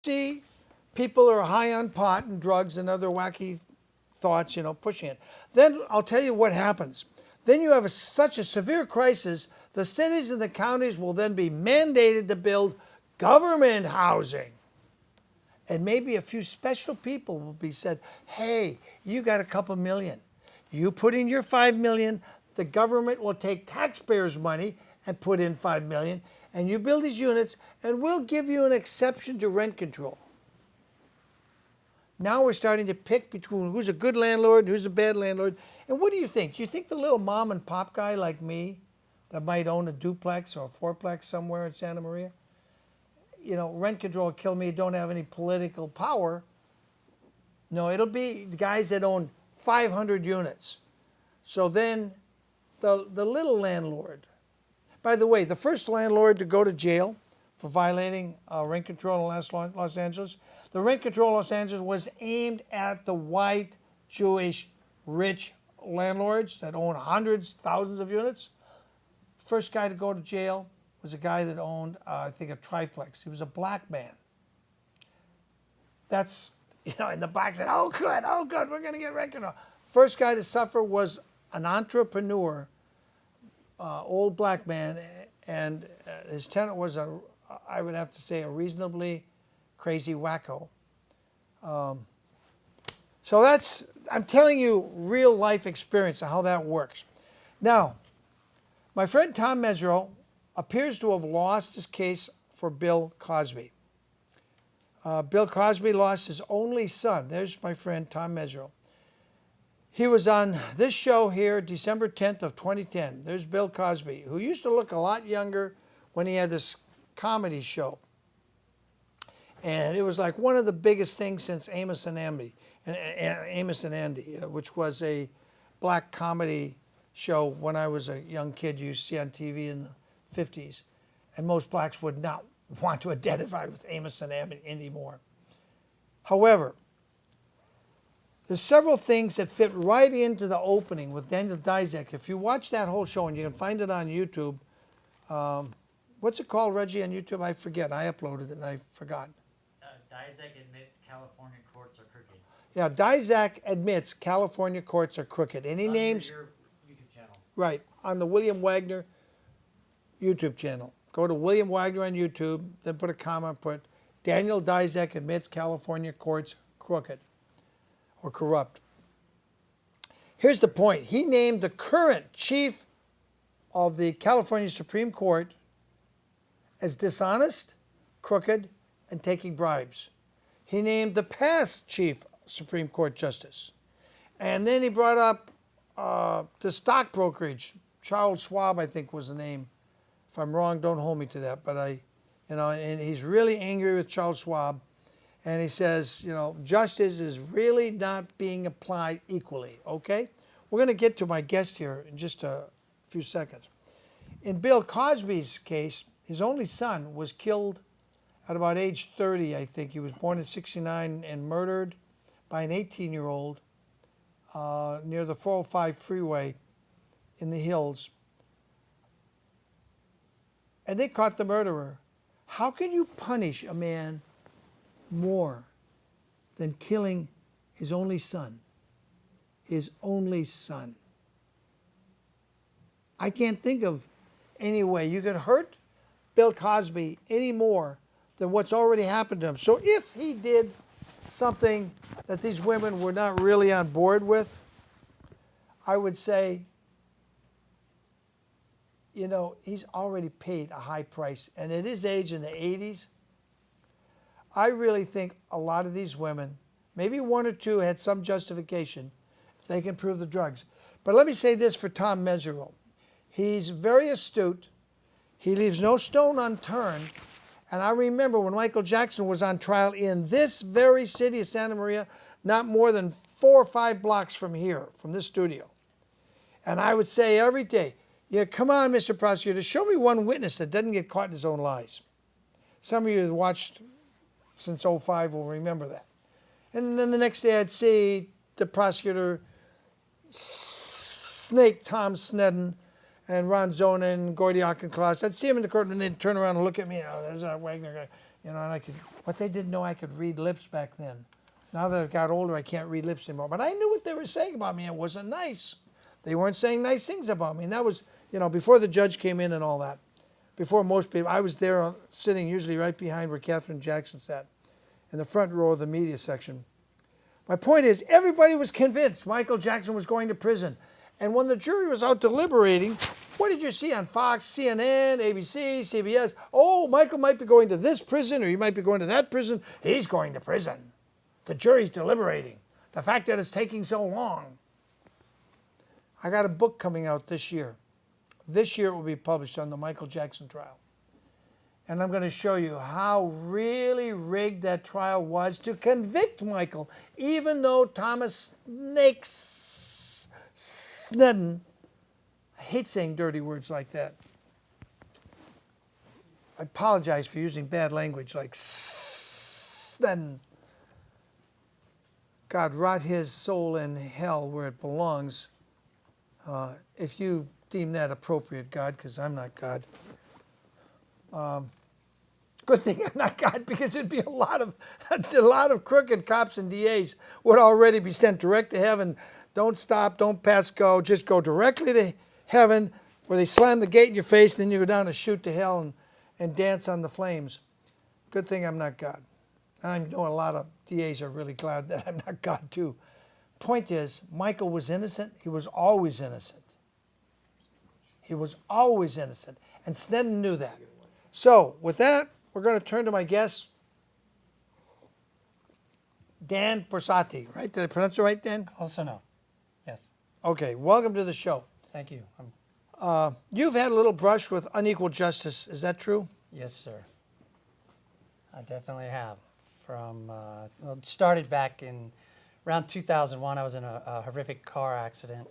See, people are high on pot and drugs and other wacky thoughts, pushing it. Then I'll tell you what happens. Then you have such a severe crisis, the cities and the counties will then be mandated to build government housing. And maybe a few special people will be said, hey, you got a couple million. You put in your 5 million, the government will take taxpayers' money and put in 5 million, and you build these units, and we'll give you an exception to rent control. Now we're starting to pick between who's a good landlord and who's a bad landlord. And what do you think? Do you think the little mom and pop guy like me that might own a duplex or a fourplex somewhere in Santa Maria, rent control will kill me, don't have any political power? No, it'll be the guys that own 500 units. So then the little landlord. By the way, the first landlord to go to jail for violating rent control in Los Angeles, the rent control in Los Angeles was aimed at the white, Jewish, rich landlords that own hundreds, thousands of units. First guy to go to jail was a guy that owned, I think, a triplex. He was a black man. That's, and the black said, oh, good, we're going to get rent control. First guy to suffer was an entrepreneur, old black man, and his tenant was I would have to say, a reasonably crazy wacko. So I'm telling you real life experience of how that works. Now, my friend Tom Mesereau appears to have lost his case for Bill Cosby. Bill Cosby lost his only son. There's my friend Tom Mesereau. He was on this show here December 10th of 2010. There's Bill Cosby, who used to look a lot younger when he had this comedy show. And it was like one of the biggest things since Amos and Andy, which was a black comedy show when I was a young kid you used to see on TV in the 50s. And most blacks would not want to identify with Amos and Andy anymore. However, there's several things that fit right into the opening with Daniel Dizek. If you watch that whole show, and you can find it on YouTube, what's it called, Reggie, on YouTube? I forget. I uploaded it and I forgot. Dizek admits California courts are crooked. Yeah, Dizek admits California courts are crooked. And he names... Your YouTube channel. Right, on the William Wagener YouTube channel. Go to William Wagener on YouTube, then put a comma, put Daniel Dizek admits California courts crooked or corrupt. Here's the point. He named the current chief of the California Supreme Court as dishonest, crooked, and taking bribes. He named the past chief Supreme Court justice. And then he brought up the stock brokerage. Charles Schwab, I think, was the name. If I'm wrong, don't hold me to that. But and he's really angry with Charles Schwab. And he says, justice is really not being applied equally, okay? We're going to get to my guest here in just a few seconds. In Bill Cosby's case, his only son was killed at about age 30, I think. He was born in 1969 and murdered by an 18-year-old near the 405 freeway in the hills. And they caught the murderer. How can you punish a man more than killing his only son? His only son. I can't think of any way you could hurt Bill Cosby any more than what's already happened to him. So if he did something that these women were not really on board with, I would say, he's already paid a high price. And at his age in the 80s, I really think a lot of these women, maybe one or two had some justification if they can prove the drugs. But let me say this for Tom Mesereau. He's very astute. He leaves no stone unturned. And I remember when Michael Jackson was on trial in this very city of Santa Maria, not more than 4 or 5 blocks from here, from this studio. And I would say every day, come on, Mr. Prosecutor, show me one witness that doesn't get caught in his own lies. Some of you who watched since 2005 will remember that. And then the next day I'd see the prosecutor snake Tom Sneddon and Ron Zonin and Gordy Auchincloss. I'd see him in the court and they'd turn around and look at me. Oh, there's that Wagener guy. You know, and what they didn't know, I could read lips back then. Now that I got older, I can't read lips anymore. But I knew what they were saying about me. It wasn't nice. They weren't saying nice things about me. And that was, before the judge came in and all that. Before most people, I was there sitting usually right behind where Katherine Jackson sat, in the front row of the media section. My point is, everybody was convinced Michael Jackson was going to prison. And when the jury was out deliberating, what did you see on Fox, CNN, ABC, CBS? Oh, Michael might be going to this prison, or he might be going to that prison. He's going to prison. The jury's deliberating. The fact that it's taking so long. I got a book coming out this year. This year it will be published on the Michael Jackson trial. And I'm going to show you how really rigged that trial was to convict Michael, even though Thomas Snedden, I hate saying dirty words like that. I apologize for using bad language like Snedden. God, rot his soul in hell where it belongs. If you deem that appropriate, God, because I'm not God. Good thing I'm not God, because it'd be a lot of crooked cops and DAs would already be sent direct to heaven. Don't stop, don't pass go, just go directly to heaven, where they slam the gate in your face, and then you go down and shoot to hell and dance on the flames. Good thing I'm not God. I know a lot of DAs are really glad that I'm not God too. Point is, Michael was innocent. He was always innocent. He was always innocent. And Snedden knew that. So, with that, we're going to turn to my guest, Dan Borsotti. Right? Did I pronounce it right, Dan? Close enough. Yes. Okay, welcome to the show. Thank you. You've had a little brush with unequal justice. Is that true? Yes, sir. I definitely have. It started back in around 2001. I was in a horrific car accident,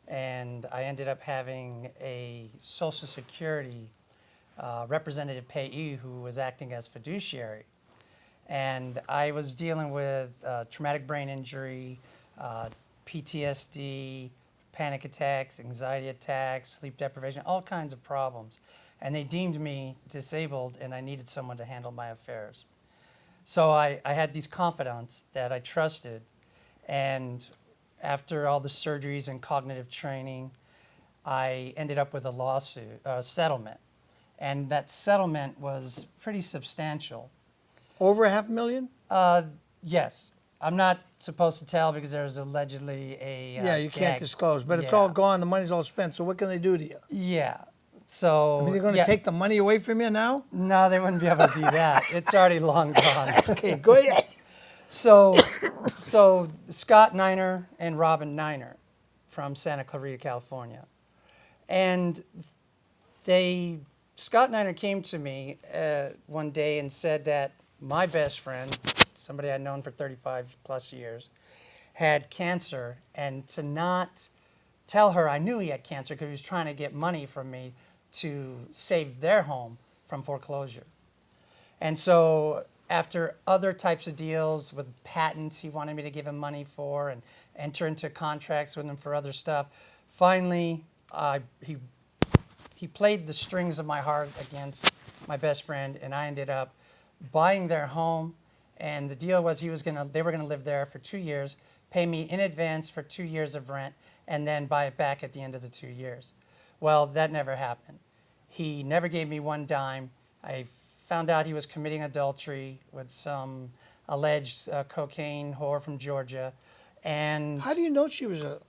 and I ended up having a Social Security representative payee who was acting as fiduciary. And I was dealing with traumatic brain injury, PTSD, panic attacks, anxiety attacks, sleep deprivation, all kinds of problems. And they deemed me disabled, and I needed someone to handle my affairs. So I had these confidants that I trusted, and after all the surgeries and cognitive training, I ended up with a lawsuit, settlement. And that settlement was pretty substantial. Over $500,000? Yes. I'm not supposed to tell because there's allegedly a Yeah, you can't gag. disclose, but it's Yeah. all gone. The money's all spent. So what can they do to you? Yeah. So I mean, they're going to take the money away from you now? No, they wouldn't be able to do that. It's already long gone. Okay, go ahead. So Scott Niner and Robin Niner from Santa Clarita, California. And Scott Niner came to me one day and said that my best friend, somebody I'd known for 35 plus years, had cancer, and to not tell her I knew he had cancer because he was trying to get money from me to save their home from foreclosure. And so after other types of deals with patents he wanted me to give him money for and enter into contracts with him for other stuff, finally he played the strings of my heart against my best friend, and I ended up buying their home. And the deal was they were gonna live there for 2 years, pay me in advance for 2 years of rent, and then buy it back at the end of the 2 years. Well, that never happened. He never gave me one dime. I found out he was committing adultery with some alleged cocaine whore from Georgia. And How do you know she was a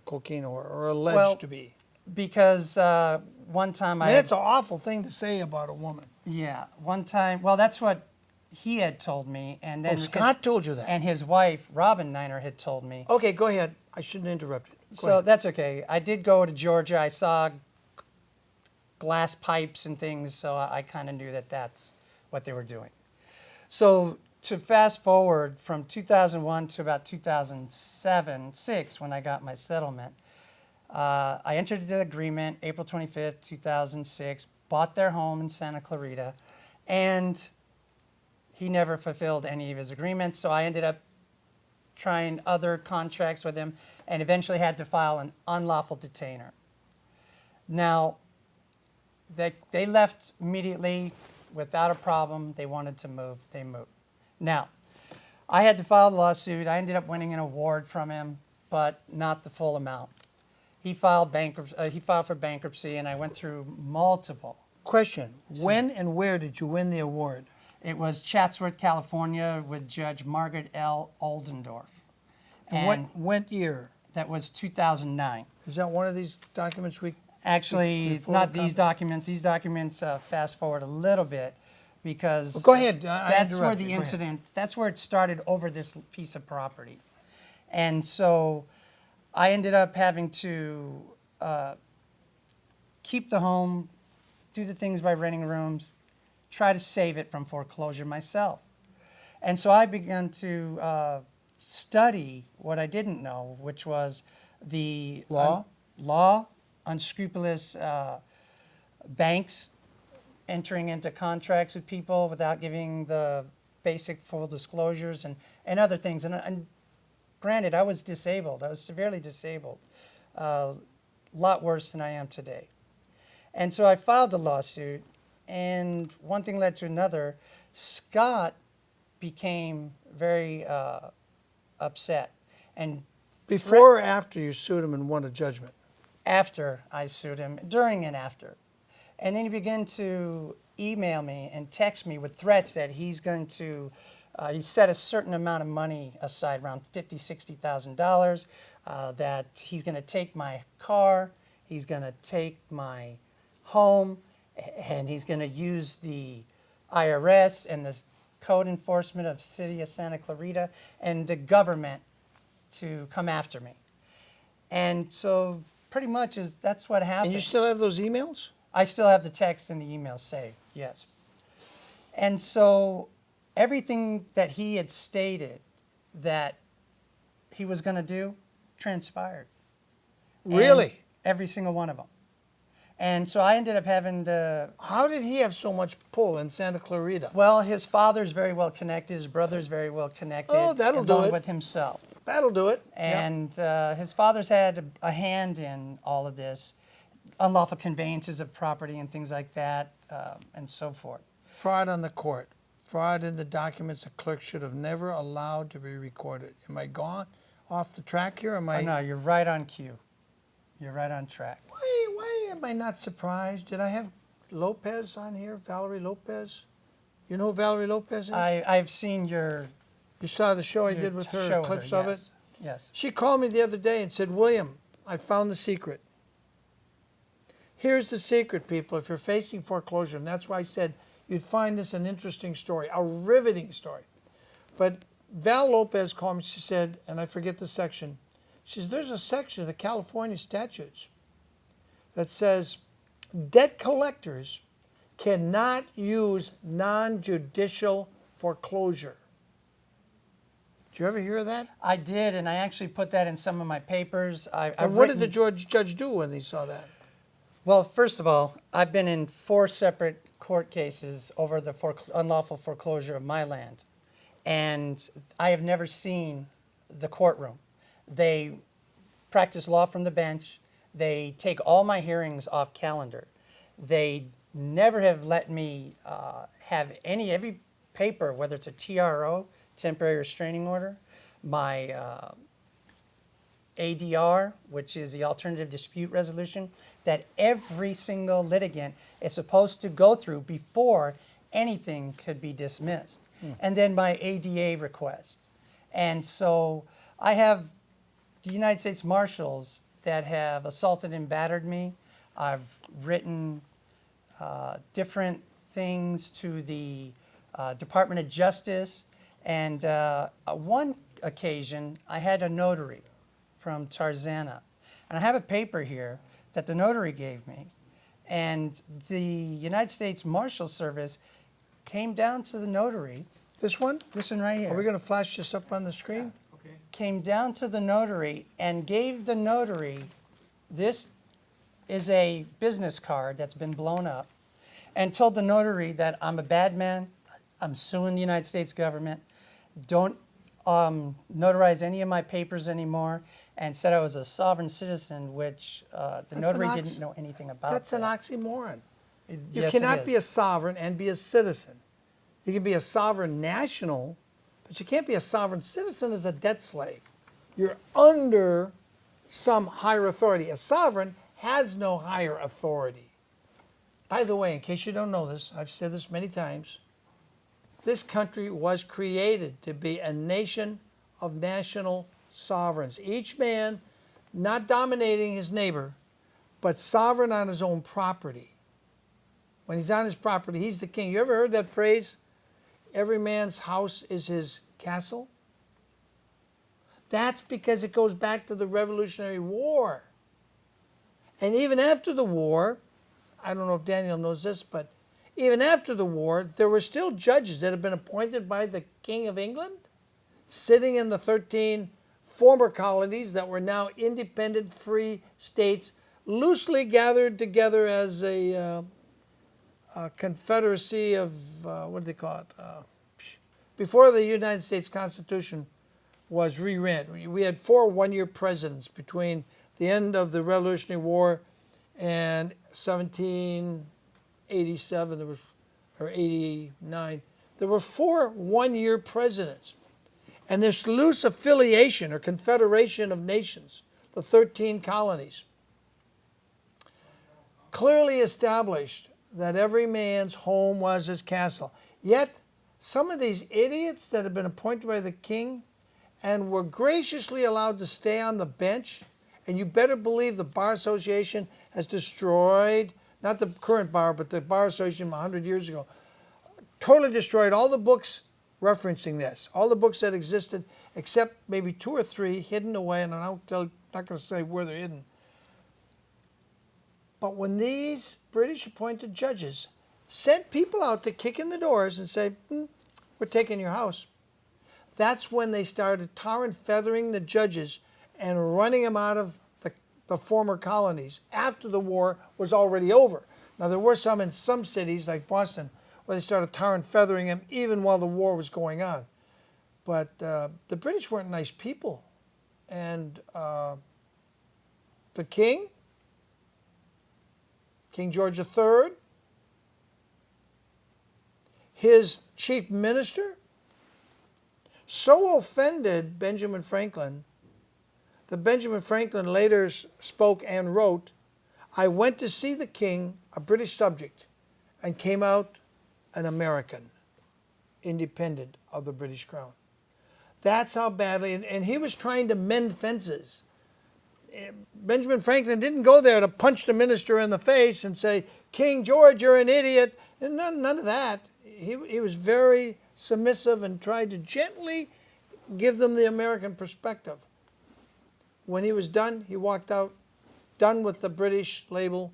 cocaine whore, or alleged to be? Because one time I mean, that's an awful thing to say about a woman. Yeah, one time, well, that's what he had told me. And then Scott told you that. And his wife, Robin Niner, had told me. Okay, go ahead. I shouldn't have interrupted. So ahead. that's okay. I did go to Georgia. I saw glass pipes and things, so I kind of knew that that's what they were doing. So to fast forward from 2001 to about 2006, when I got my settlement, I entered into the agreement April 25th, 2006, bought their home in Santa Clarita, and he never fulfilled any of his agreements, so I ended up trying other contracts with him and eventually had to file an unlawful detainer. Now, they left immediately, without a problem. They wanted to move. They moved. Now, I had to file a lawsuit. I ended up winning an award from him, but not the full amount. He filed for bankruptcy, and I went through multiple. Question, when and where did you win the award? It was Chatsworth, California, with Judge Margaret L. Oldendorf. And what year? That was 2009. Is that one of these documents we... Actually, before not the these documents. These documents fast forward a little bit because Well, go ahead. I that's where interrupted. the Go ahead. incident, that's where it started over this piece of property. And so I ended up having to keep the home, do the things by renting rooms, try to save it from foreclosure myself. And so I began to study what I didn't know, which was the Law? Unscrupulous banks entering into contracts with people without giving the basic full disclosures and other things. And granted, I was disabled. I was severely disabled, a lot worse than I am today. And so I filed the lawsuit, and one thing led to another. Scott became very upset. And Before or after you sued him and won a judgment? after I sued him, during and after. And then he began to email me and text me with threats that he's going to, he set a certain amount of money aside, around $50,000, $60,000, that he's going to take my car, he's going to take my home, and he's going to use the IRS and the code enforcement of City of Santa Clarita and the government to come after me. And so pretty much that's what happened. And you still have those emails? I still have the text and the email saved, yes. And so everything that he had stated that he was going to do transpired. Really? And every single one of them. And so I ended up having to... How did he have so much pull in Santa Clarita? Well, his father's very well connected. His brother's very well connected. Oh, that'll do along it. with himself. That'll do it. And his father's had a hand in all of this, unlawful conveyances of property and things like that, and so forth. Fraud on the court. Fraud in the documents the clerk should have never allowed to be recorded. Am I gone off the track here? Am I... Oh, no, you're right on cue. You're right on track. Why am I not surprised? Did I have Lopez on here? Valerie Lopez? You know who Valerie Lopez is? I've seen your You saw the show I your did with her, show with clips her, of it? yes. Yes. She called me the other day and said, William, I found the secret. Here's the secret, people, if you're facing foreclosure. And that's why I said you'd find this an interesting story, a riveting story. But Val Lopez called me, she said, and I forget the section, she says, there's a section of the California statutes that says debt collectors cannot use non-judicial foreclosure. Did you ever hear of that? I did, and I actually put that in some of my papers. And what did the judge do when he saw that? Well, first of all, I've been in 4 separate court cases over the unlawful foreclosure of my land, and I have never seen the courtroom. They practice law from the bench. They take all my hearings off calendar. They never have let me have every paper, whether it's a TRO, temporary restraining order, my ADR, which is the alternative dispute resolution, that every single litigant is supposed to go through before anything could be dismissed. And then my ADA request. And so I have the United States Marshals that have assaulted and battered me. I've written different things to the Department of Justice. And one occasion, I had a notary from Tarzana. And I have a paper here that the notary gave me. And the United States Marshal Service came down to the notary. This one? This one right here. Are we going to flash this up on the screen? Okay. Came down to the notary and gave the notary, this is a business card that's been blown up, and told the notary that I'm a bad man, I'm suing the United States government, don't notarize any of my papers anymore, and said I was a sovereign citizen, which the notary didn't know anything about. That's an oxymoron. You Yes, it cannot is. be a sovereign and be a citizen. You can be a sovereign national, but you can't be a sovereign citizen as a debt slave. You're under some higher authority. A sovereign has no higher authority. By the way, in case you don't know this, I've said this many times, this country was created to be a nation of national sovereigns. Each man not dominating his neighbor, but sovereign on his own property. When he's on his property, he's the king. You ever heard that phrase? Every man's house is his castle? That's because it goes back to the Revolutionary War. And even after the war, I don't know if Daniel knows this, but even after the war, there were still judges that had been appointed by the King of England, sitting in the 13 former colonies that were now independent, free states, loosely gathered together as a confederacy of, what do they call it? Before the United States Constitution was rewritten, we had 4 one-year presidents between the end of the Revolutionary War and 1787 or 89. There were 4 one-year presidents. And this loose affiliation or confederation of nations, the 13 colonies, clearly established that every man's home was his castle. Yet, some of these idiots that had been appointed by the king and were graciously allowed to stay on the bench, and you better believe the Bar Association has destroyed, not the current bar, but the Bar Association 100 years ago, totally destroyed all the books referencing this, all the books that existed, except maybe 2 or 3 hidden away, and I'm not going to say where they're hidden. But when these British appointed judges sent people out to kick in the doors and say, we're taking your house, that's when they started tar and feathering the judges and running them out of the former colonies after the war was already over. Now, there were some in some cities, like Boston, where they started tar and feathering them even while the war was going on. But the British weren't nice people. And the king, King George III, his chief minister, so offended Benjamin Franklin that Benjamin Franklin later spoke and wrote, I went to see the king, a British subject, and came out an American, independent of the British crown. That's how badly, and he was trying to mend fences. Benjamin Franklin didn't go there to punch the minister in the face and say, King George, you're an idiot. And none of that. He was very submissive and tried to gently give them the American perspective. When he was done, he walked out, done with the British label,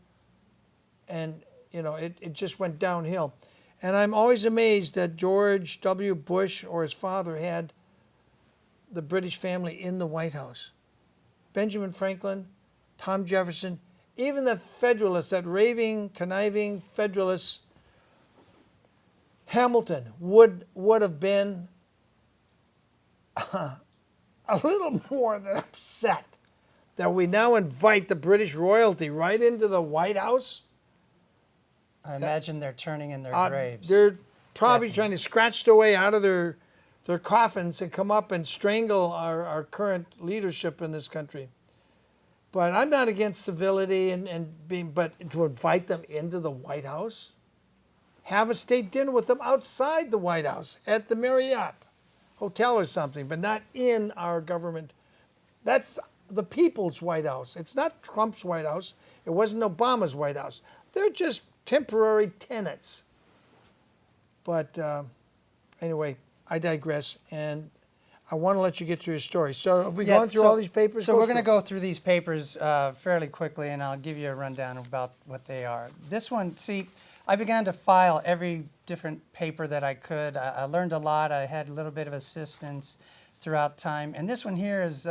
and it just went downhill. And I'm always amazed that George W. Bush or his father had the British family in the White House. Benjamin Franklin, Tom Jefferson, even the Federalists, that raving, conniving Federalists, Hamilton would have been a little more than upset that we now invite the British royalty right into the White House. I imagine they're turning in their graves. They're probably trying to scratch their way out of their coffins and come up and strangle our current leadership in this country. But I'm not against civility but to invite them into the White House, have a state dinner with them outside the White House at the Marriott Hotel or something, but not in our government. That's the people's White House. It's not Trump's White House. It wasn't Obama's White House. They're just temporary tenants. But anyway, I digress, and I want to let you get through your story. So have we gone through all these papers? So we're going to go through these papers fairly quickly, and I'll give you a rundown about what they are. This one, see, I began to file every different paper that I could. I learned a lot. I had a little bit of assistance throughout time. And this one here is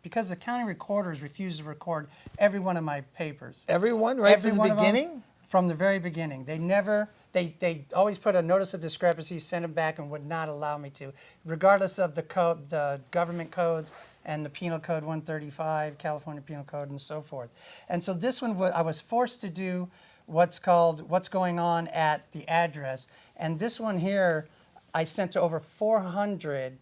because the county recorders refused to record every one of my papers. Everyone, right from the beginning? From the very beginning. They always put a notice of discrepancy, sent them back, and would not allow me to, regardless of the code, the government codes and the Penal Code 135, California Penal Code, and so forth. And so this one I was forced to do what's going on at the address. And this one here, I sent to over 400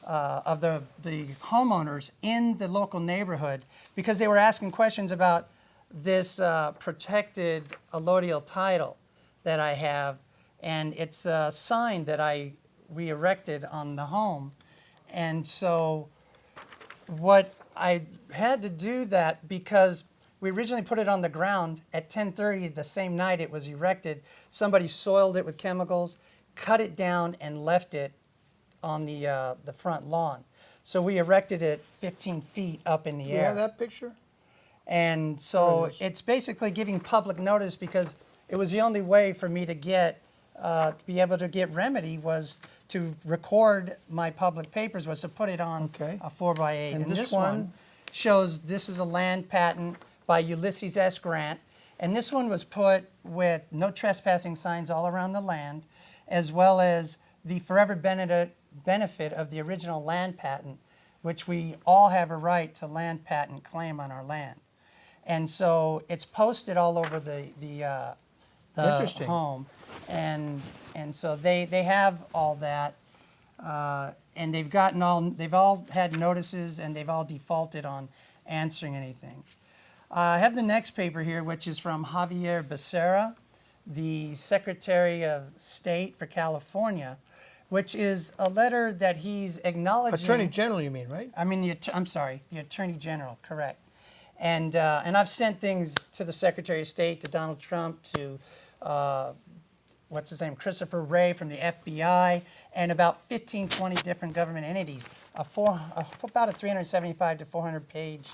of the homeowners in the local neighborhood because they were asking questions about this protected allodial title that I have, and it's a sign that we erected on the home. And so what I had to do that because we originally put it on the ground at 10:30 the same night it was erected. Somebody soiled it with chemicals, cut it down, and left it on the front lawn. So we erected it 15 feet up in the You air. have that picture? And so it's basically giving public notice because it was the only way for me to be able to get remedy was to record my public papers, was to put it on Okay. a 4x8. And And this this one shows this is a land patent by Ulysses S. Grant. And this one was put with no trespassing signs all around the land, as well as the forever benefit of the original land patent, which we all have a right to land patent claim on our land. And so it's posted all over the Interesting. home, and so they have all that, and they've all had notices, and they've all defaulted on answering anything. I have the next paper here, which is from Javier Becerra, the Secretary of State for California, which is a letter that he's acknowledging. Attorney General, you mean, right? I mean, I'm sorry, the Attorney General, correct. And I've sent things to the Secretary of State, to Donald Trump, to what's his name, Christopher Wray from the FBI, and about 15, 20 different government entities. About a 375 to 400 page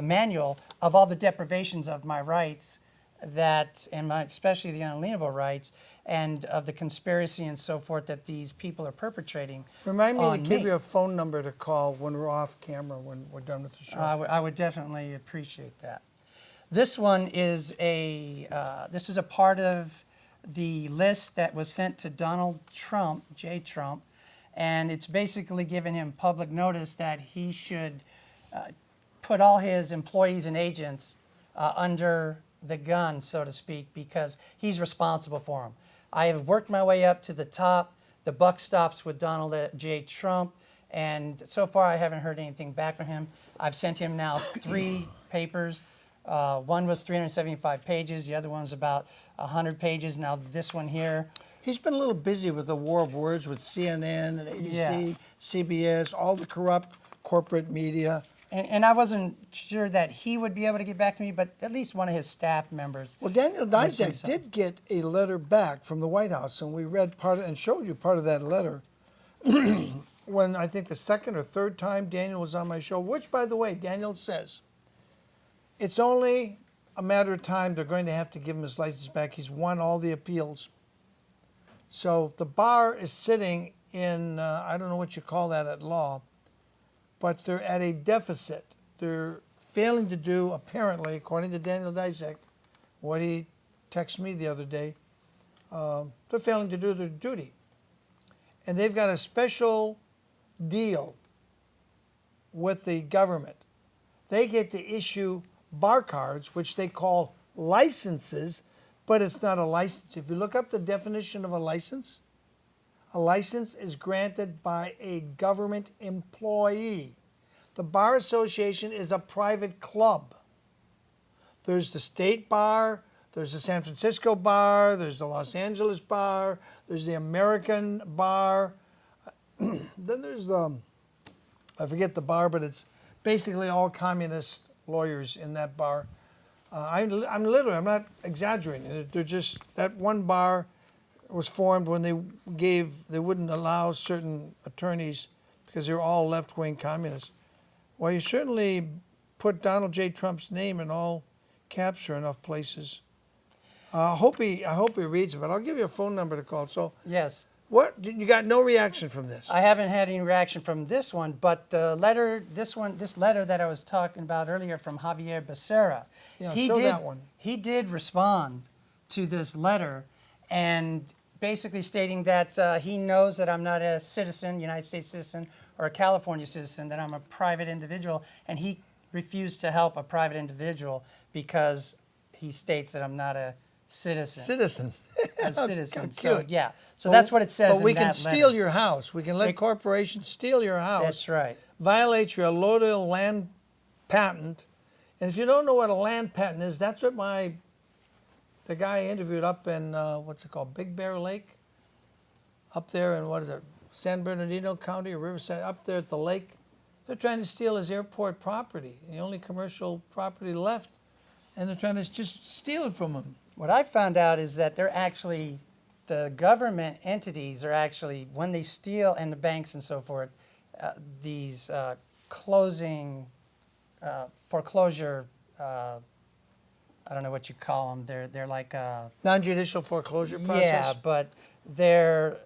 manual of all the deprivations of my rights, especially the unalienable rights, and of the conspiracy and so forth that these people are perpetrating. Remind me to on give you a phone number to call when we're off camera, when we're done with the show. I would definitely appreciate that. This one is this is a part of the list that was sent to Donald Trump, J. Trump, and it's basically giving him public notice that he should put all his employees and agents under the gun, so to speak, because he's responsible for them. I have worked my way up to the top. The buck stops with Donald J. Trump, and so far I haven't heard anything back from him. I've sent him now 3 papers. One was 375 pages. The other one's about 100 pages. Now this one here. He's been a little busy with the war of words with CNN and ABC, Yeah. CBS, all the corrupt corporate media. And I wasn't sure that he would be able to get back to me, but at least one of his staff members. Well, Daniel would say Dizek something. did get a letter back from the White House, and we read and showed you part of that letter when I think the second or third time Daniel was on my show, which, by the way, Daniel says it's only a matter of time they're going to have to give him his license back. He's won all the appeals. So the bar is sitting in, I don't know what you call that at law, but they're at a deficit. They're failing to do, apparently, according to Daniel Dizek, what he texted me the other day, they're failing to do their duty. And they've got a special deal with the government. They get to issue bar cards, which they call licenses, but it's not a license. If you look up the definition of a license is granted by a government employee. The Bar Association is a private club. There's the State Bar, there's the San Francisco Bar, there's the Los Angeles Bar, there's the American Bar. Then there's I forget the bar, but it's basically all communist lawyers in that bar. I'm not exaggerating. They're just, that one bar was formed when they wouldn't allow certain attorneys because they were all left-wing communists. Well, you certainly put Donald J. Trump's name in all caps for enough places. I hope he reads it, but I'll give you a phone number to call. So Yes. what, you got no reaction from this? I haven't had any reaction from this one, but the letter, this letter that I was talking about earlier from Javier Becerra, Yeah, show that one. He did respond to this letter, and basically stating that he knows that I'm not a citizen, United States citizen, or a California citizen, that I'm a private individual, and he refused to help a private individual because he states that I'm not a citizen. Citizen. A citizen. How So cute. yeah. So that's what it says. But we in can that steal letter. your house. We can let corporations steal your house. That's right. Violate your allodial land patent. And if you don't know what a land patent is, that's what the guy I interviewed up in, what's it called, Big Bear Lake? Up there in, what is it, San Bernardino County or Riverside, up there at the lake. They're trying to steal his airport property, the only commercial property left, and they're trying to just steal it from him. What I found out is that they're actually, the government entities are actually, when they steal, and the banks and so forth, these foreclosure, I don't know what you call them. They're like Non-judicial foreclosure process? yeah, but they're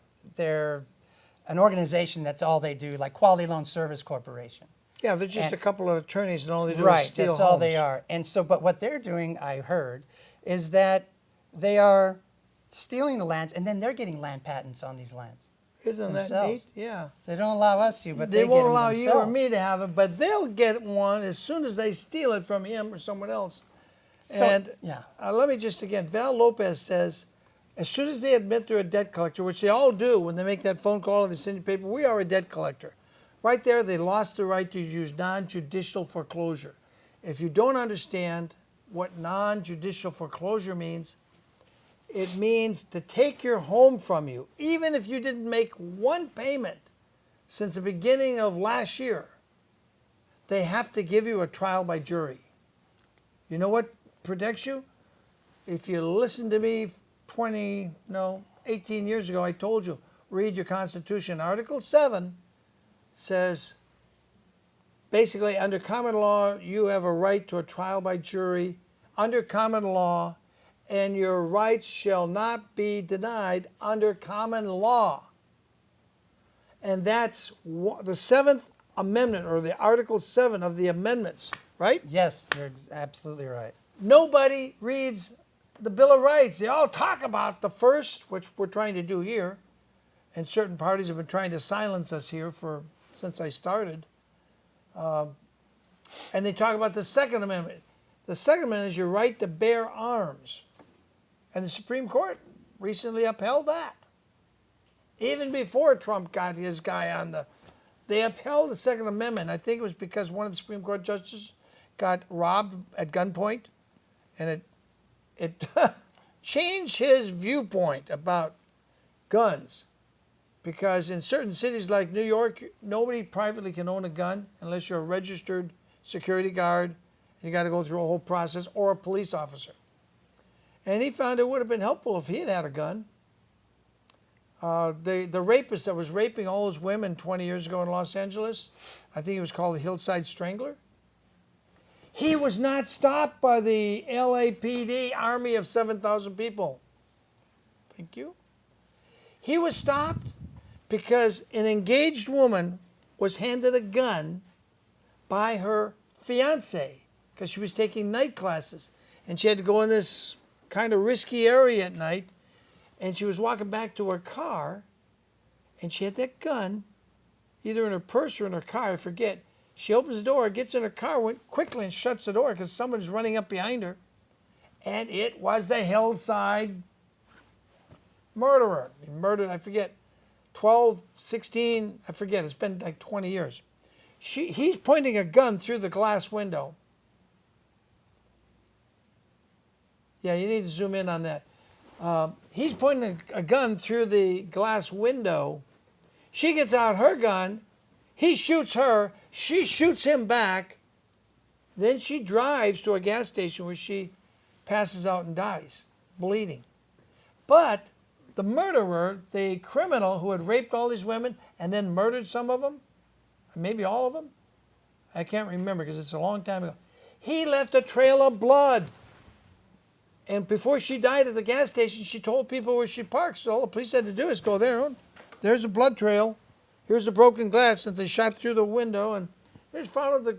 an organization that's all they do, like Quality Loan Service Corporation. Yeah, they're just And- a couple of attorneys, and all they do is Right, steal that's homes. all they are. And so, but what they're doing, I heard, is that they are stealing the lands, and then they're getting land patents on these lands. Isn't that themselves. neat? Yeah. They don't allow us to, but They they won't get them allow you or themselves. me to have it, but they'll get one as soon as they steal it from him or someone else. So- And yeah. let me just again, Val Lopez says, as soon as they admit they're a debt collector, which they all do when they make that phone call and they send you paper, we are a debt collector. Right there, they lost the right to use non-judicial foreclosure. If you don't understand what non-judicial foreclosure means, it means to take your home from you, even if you didn't make one payment since the beginning of last year. They have to give you a trial by jury. You know what protects you? If you listen to me 18 years ago, I told you, read your Constitution. Article 7 says, basically, under common law, you have a right to a trial by jury under common law, and your rights shall not be denied under common law. And that's the Seventh Amendment, or the Article 7 of the amendments, right? Yes, you're absolutely right. Nobody reads the Bill of Rights. They all talk about the first, which we're trying to do here, and certain parties have been trying to silence us here since I started. And they talk about the Second Amendment. The Second Amendment is your right to bear arms. And the Supreme Court recently upheld that. Even before Trump got his guy on they upheld the Second Amendment. I think it was because one of the Supreme Court justices got robbed at gunpoint, and it changed his viewpoint about guns. Because in certain cities like New York, nobody privately can own a gun unless you're a registered security guard, and you got to go through a whole process, or a police officer. And he found it would have been helpful if he had had a gun. The rapist that was raping all those women 20 years ago in Los Angeles, I think he was called the Hillside Strangler. He was not stopped by the LAPD army of 7,000 people. Thank you. He was stopped because an engaged woman was handed a gun by her fiance because she was taking night classes. And she had to go in this kind of risky area at night. And she was walking back to her car, and she had that gun either in her purse or in her car, I forget. She opens the door, gets in her car, went quickly and shuts the door because someone's running up behind her. And it was the Hillside murderer. He murdered, I forget, 12, 16, I forget. It's been like 20 years. He's pointing a gun through the glass window. Yeah, you need to zoom in on that. He's pointing a gun through the glass window. She gets out her gun. He shoots her. She shoots him back. Then she drives to a gas station where she passes out and dies, bleeding. But the murderer, the criminal who had raped all these women and then murdered some of them, maybe all of them, I can't remember because it's a long time ago, he left a trail of blood. And before she died at the gas station, she told people where she parked. So all the police had to do is go there. There's a blood trail. Here's the broken glass that they shot through the window. And they just followed the